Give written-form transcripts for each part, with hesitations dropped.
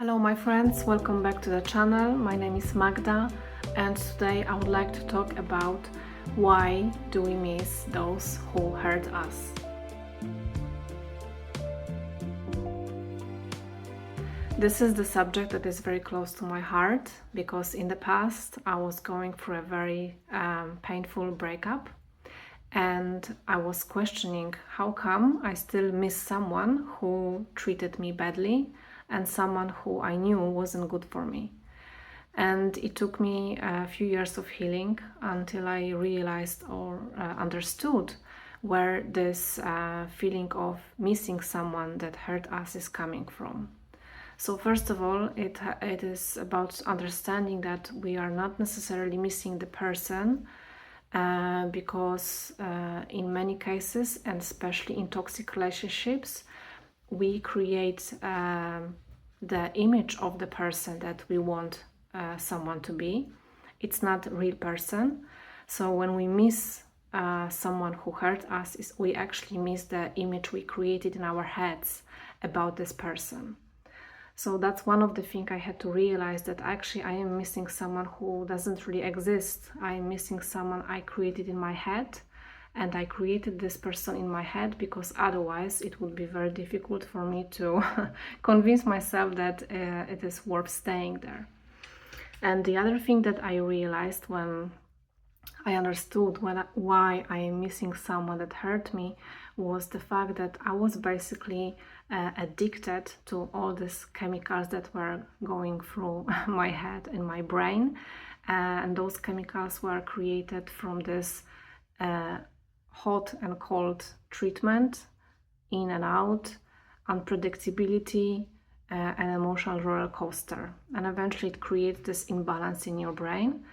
Hello my friends, welcome back to the channel. My name is Magda and today I would like to talk about why do we miss those who hurt us. This is the subject that is very close to my heart because in the past I was going through a very painful breakup and I was questioning how come I still miss someone who treated me badly and someone who I knew wasn't good for me. And it took me a few years of healing until I realized or understood where this feeling of missing someone that hurt us is coming from. So first of all, it is about understanding that we are not necessarily missing the person because in many cases, and especially in toxic relationships, we create the image of the person that we want someone to be. It's not a real person. So when we miss someone who hurt us, we actually miss the image we created in our heads about this person. So that's one of the things I had to realize, that actually I am missing someone who doesn't really exist. I am missing someone I created in my head. And I created this person in my head because otherwise it would be very difficult for me to convince myself that it is worth staying there. And the other thing that I realized when I understood why I am missing someone that hurt me was the fact that I was basically addicted to all these chemicals that were going through my head and my brain. And those chemicals were created from this hot and cold treatment, in and out, unpredictability, an emotional roller coaster. And eventually it creates this imbalance in your brain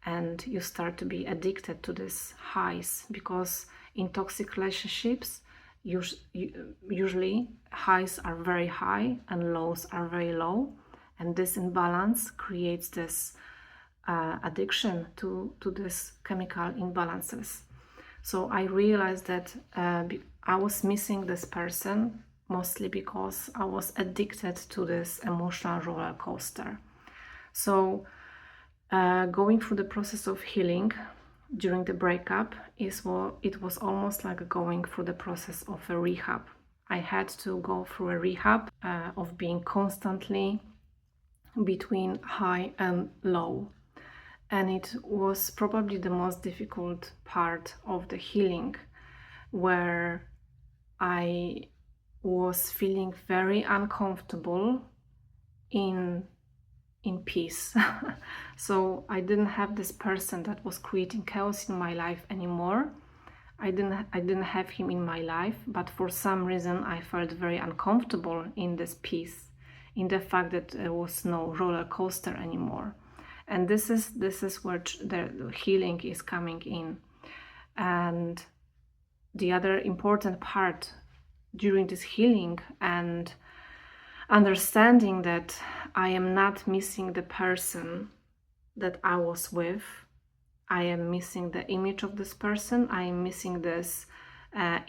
and you start to be addicted to these highs, because in toxic relationships usually highs are very high and lows are very low, and this imbalance creates this addiction to this chemical imbalances. So I realized that I was missing this person mostly because I was addicted to this emotional roller coaster. So going through the process of healing during the breakup it was almost like going through the process of a rehab. I had to go through a rehab of being constantly between high and low. And it was probably the most difficult part of the healing, where I was feeling very uncomfortable in peace. So I didn't have this person that was creating chaos in my life anymore. I didn't have him in my life, but for some reason I felt very uncomfortable in this peace, in the fact that there was no roller coaster anymore. And this is where the healing is coming in. And the other important part during this healing and understanding that I am not missing the person that I was with. I am missing the image of this person. I am missing this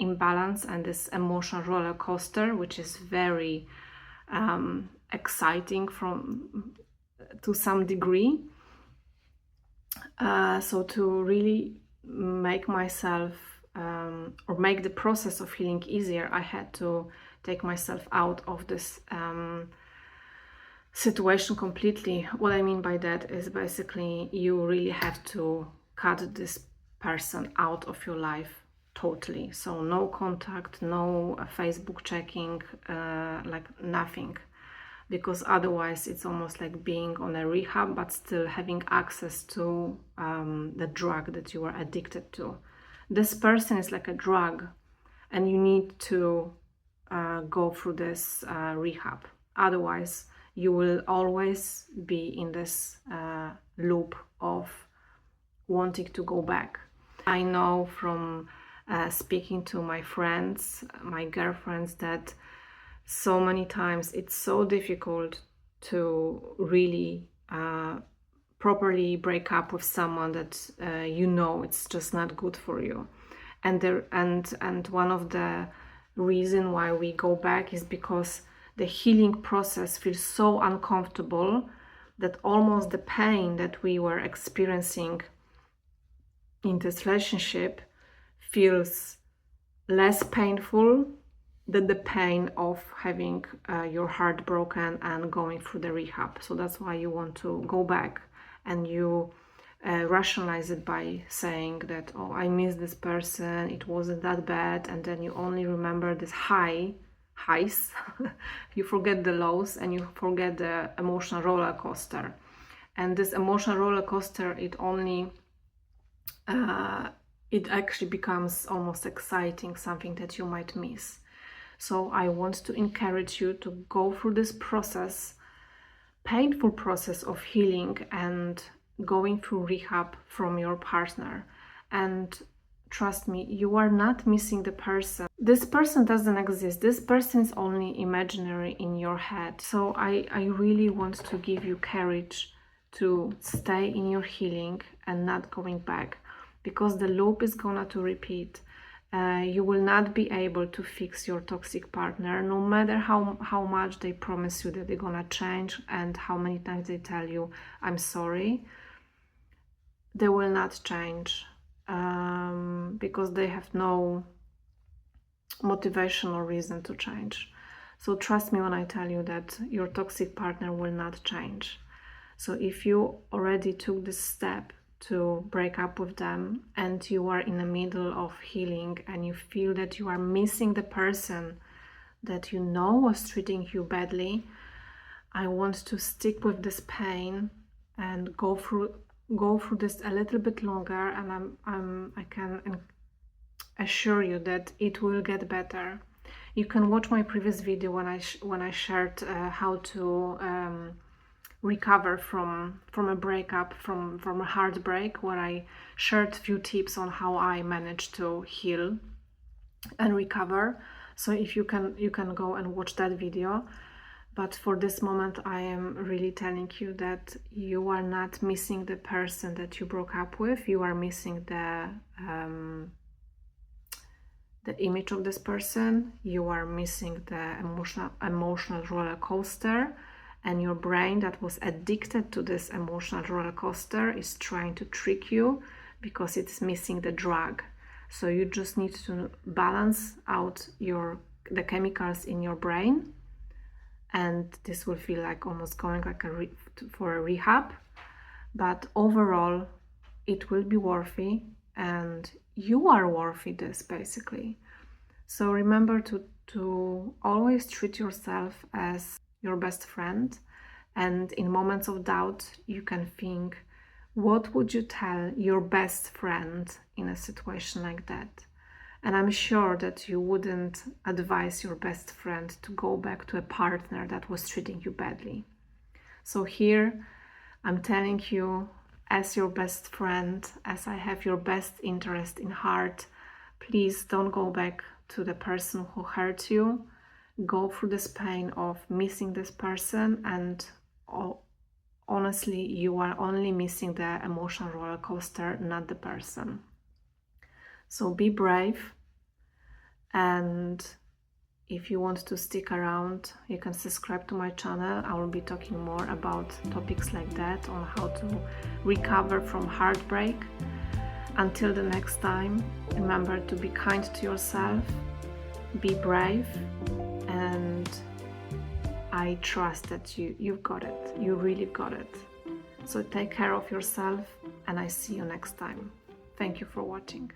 imbalance and this emotional roller coaster, which is very exciting to some degree. So to really make myself or make the process of healing easier, I had to take myself out of this situation completely. What I mean by that is basically you really have to cut this person out of your life totally. So no contact, no Facebook checking, like nothing. Because otherwise it's almost like being on a rehab but still having access to the drug that you are addicted to. This person is like a drug and you need to go through this rehab. Otherwise you will always be in this loop of wanting to go back. I know from speaking to my friends, my girlfriends, that so many times it's so difficult to really properly break up with someone that it's just not good for you. And one of the reason why we go back is because the healing process feels so uncomfortable that almost the pain that we were experiencing in this relationship feels less painful than the pain of having your heart broken and going through the rehab. So that's why you want to go back, and you rationalize it by saying that, oh, I miss this person, it wasn't that bad, and then you only remember this highs. You forget the lows and you forget the emotional roller coaster. And this emotional roller coaster, it actually becomes almost exciting, something that you might miss. So I want to encourage you to go through this process, painful process of healing and going through rehab from your partner. And trust me, you are not missing the person. This person doesn't exist. This person is only imaginary in your head. So I really want to give you courage to stay in your healing and not going back, because the loop is gonna to repeat. You will not be able to fix your toxic partner, no matter how much they promise you that they're gonna change and how many times they tell you, I'm sorry. They will not change because they have no motivational reason to change. So trust me when I tell you that your toxic partner will not change. So if you already took this step to break up with them and you are in the middle of healing and you feel that you are missing the person that you know was treating you badly, I want to stick with this pain and go through this a little bit longer, and I can assure you that it will get better. You can watch my previous video when I shared how to recover from a breakup, from a heartbreak, where I shared a few tips on how I managed to heal and recover. So if you can go and watch that video. But for this moment, I am really telling you that you are not missing the person that you broke up with. You are missing the image of this person. You are missing the emotional roller coaster. And your brain that was addicted to this emotional roller coaster is trying to trick you because it's missing the drug. So you just need to balance out the chemicals in your brain, and this will feel like almost going like for a rehab. But overall, it will be worthy, and you are worthy this basically. So remember to always treat yourself as your best friend, and in moments of doubt you can think, what would you tell your best friend in a situation like that? And I'm sure that you wouldn't advise your best friend to go back to a partner that was treating you badly. So here I'm telling you, as your best friend, as I have your best interest in heart, please don't go back to the person who hurt you. Go through this pain of missing this person, and honestly, you are only missing the emotional roller coaster, not the person. So be brave, and if you want to stick around, you can subscribe to my channel. I will be talking more about topics like that, on how to recover from heartbreak. Until the next time, remember to be kind to yourself, be brave, and I trust that you've got it. You really got it. So take care of yourself, and I see you next time. Thank you for watching.